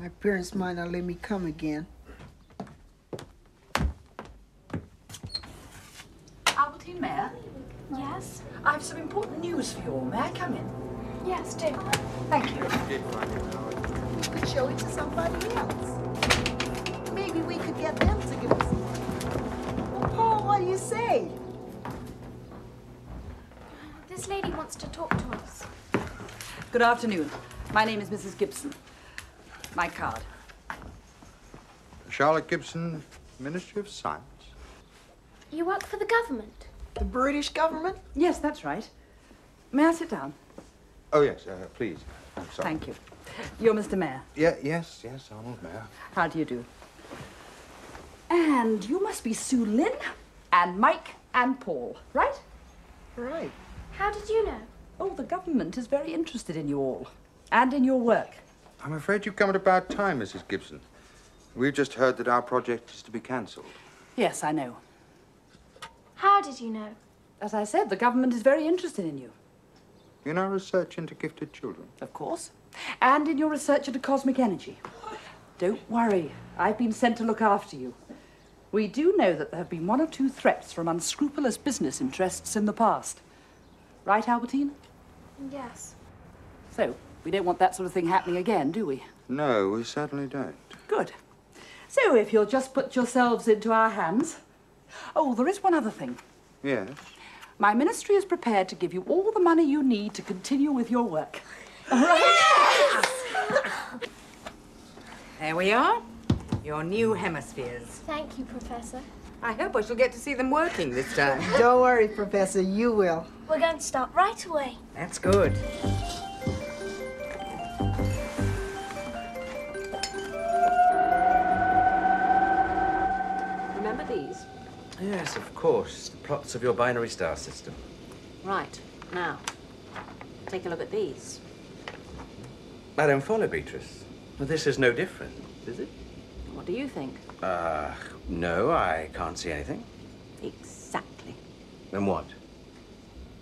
My parents might not let me come again. Albertine Mayor? Yes? I have some important news for you all. May I come in? Yes, do. Thank you. We could show it to somebody else. Maybe we could get them to give us. Well, Paul, what do you say? This lady wants to talk to us. Good afternoon. My name is Mrs. Gibson. My card. Charlotte Gibson, Ministry of Science. You work for the government? The British government? Yes, that's right. May I sit down? Oh, yes, please. I'm sorry. Thank you. You're Mr. Mayor. Yes, Arnold Mayor. How do you do? And you must be Sue Lynn and Mike and Paul, right? Right. How did you know? Oh, the government is very interested in you all and in your work. I'm afraid you've come at a bad time, Mrs. Gibson. We've just heard that our project is to be cancelled. Yes, I know. How did you know? As I said, the government is very interested in you. In our research into gifted children. Of course. And in your research into cosmic energy. Don't worry. I've been sent to look after you. We do know that there have been 1 or 2 threats from unscrupulous business interests in the past. Right, Albertine? Yes. So, we don't want that sort of thing happening again, do we? No, we certainly don't. Good. So, if you'll just put yourselves into our hands. Oh, there is one other thing. Yes? My ministry is prepared to give you all the money you need to continue with your work. All right? Yes! There we are. Your new hemispheres. Thank you, Professor. I hope I shall get to see them working this time. Don't worry, Professor, you will. We're going to start right away. That's good. Remember these? Yes, of course. The plots of your binary star system. Right. Now, take a look at these. I don't follow, Beatrice. Well, this is no different, is it? What do you think? No, I can't see anything. Exactly. Then what?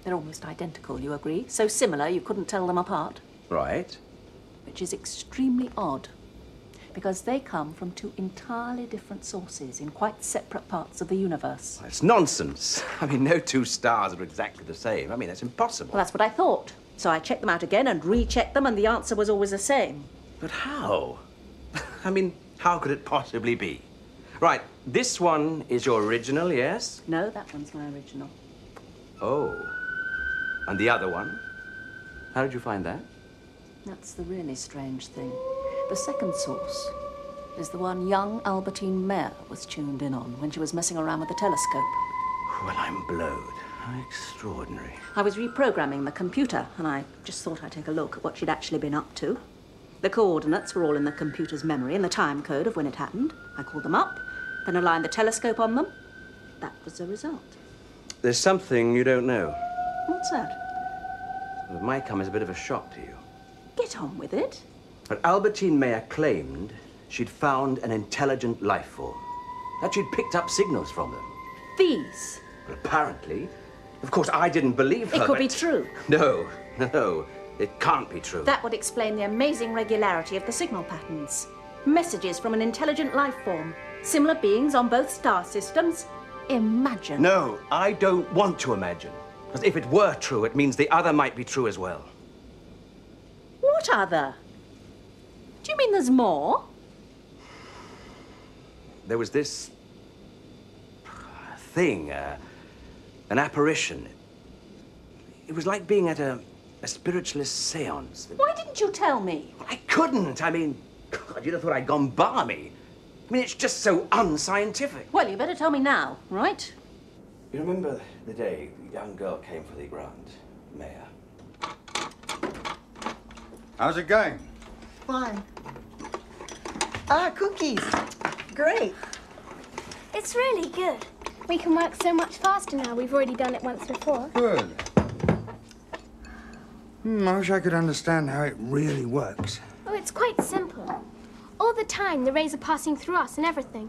They're almost identical, you agree? So similar you couldn't tell them apart. Right. Which is extremely odd, because they come from 2 entirely different sources in quite separate parts of the universe. It's nonsense. I mean, no 2 stars are exactly the same. I mean, that's impossible. Well, that's what I thought. So I checked them out again and rechecked them, and the answer was always the same. But how? I mean, how could it possibly be? Right, this one is your original, yes? No, that one's my original. Oh. And the other one? How did you find that? That's the really strange thing. The second source is the one young Albertine Mayer was tuned in on when she was messing around with the telescope. Well, I'm blowed. How extraordinary. I was reprogramming the computer, and I just thought I'd take a look at what she'd actually been up to. The coordinates were all in the computer's memory and the time code of when it happened. I called them up, then aligned the telescope on them. That was the result. There's something you don't know. What's that? It might come as a bit of a shock to you. Get on with it. But Albertine Mayer claimed she'd found an intelligent life form. That she'd picked up signals from them. These. Well, apparently. Of course, I didn't believe her. It could but... be true. No. It can't be true. That would explain the amazing regularity of the signal patterns. Messages from an intelligent life form. Similar beings on both star systems. Imagine. No, I don't want to imagine. Because if it were true, it means the other might be true as well. What other? Do you mean there's more? There was this... thing, an apparition. It was like being at a spiritualist séance. Why didn't you tell me? I couldn't. I mean, God, you'd have thought I'd gone balmy. I mean, it's just so unscientific. Well, you better tell me now, right? You remember the day the young girl came for the grant, Mayor? How's it going? Fine. Cookies. Great. It's really good. We can work so much faster now. We've already done it once before. Good. I wish I could understand how it really works. Oh, it's quite simple. All the time, the rays are passing through us and everything.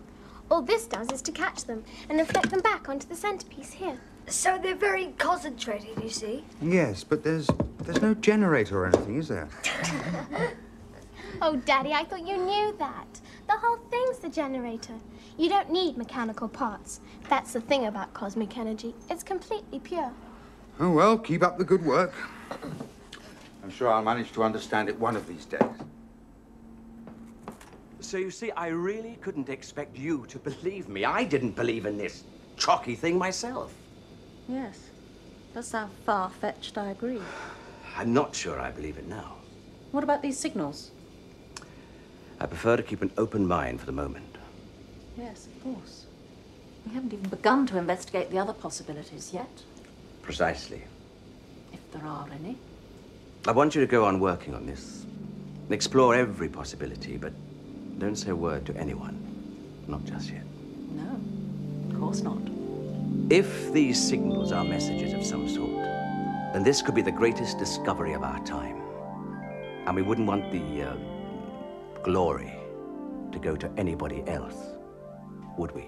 All this does is to catch them and reflect them back onto the centerpiece here. So they're very concentrated, you see? Yes, but there's no generator or anything, is there? Oh, Oh, Daddy, I thought you knew that. The whole thing's the generator. You don't need mechanical parts. That's the thing about cosmic energy. It's completely pure. Oh, well, keep up the good work. I'm sure I'll manage to understand it one of these days. So you see, I really couldn't expect you to believe me. I didn't believe in this Chocky thing myself. Yes. Does sound far-fetched, I agree. I'm not sure I believe it now. What about these signals? I prefer to keep an open mind for the moment. Yes, of course. We haven't even begun to investigate the other possibilities yet. Precisely. If there are any. I want you to go on working on this. Explore every possibility, but don't say a word to anyone. Not just yet. No, of course not. If these signals are messages of some sort, then this could be the greatest discovery of our time. And we wouldn't want the glory to go to anybody else, would we?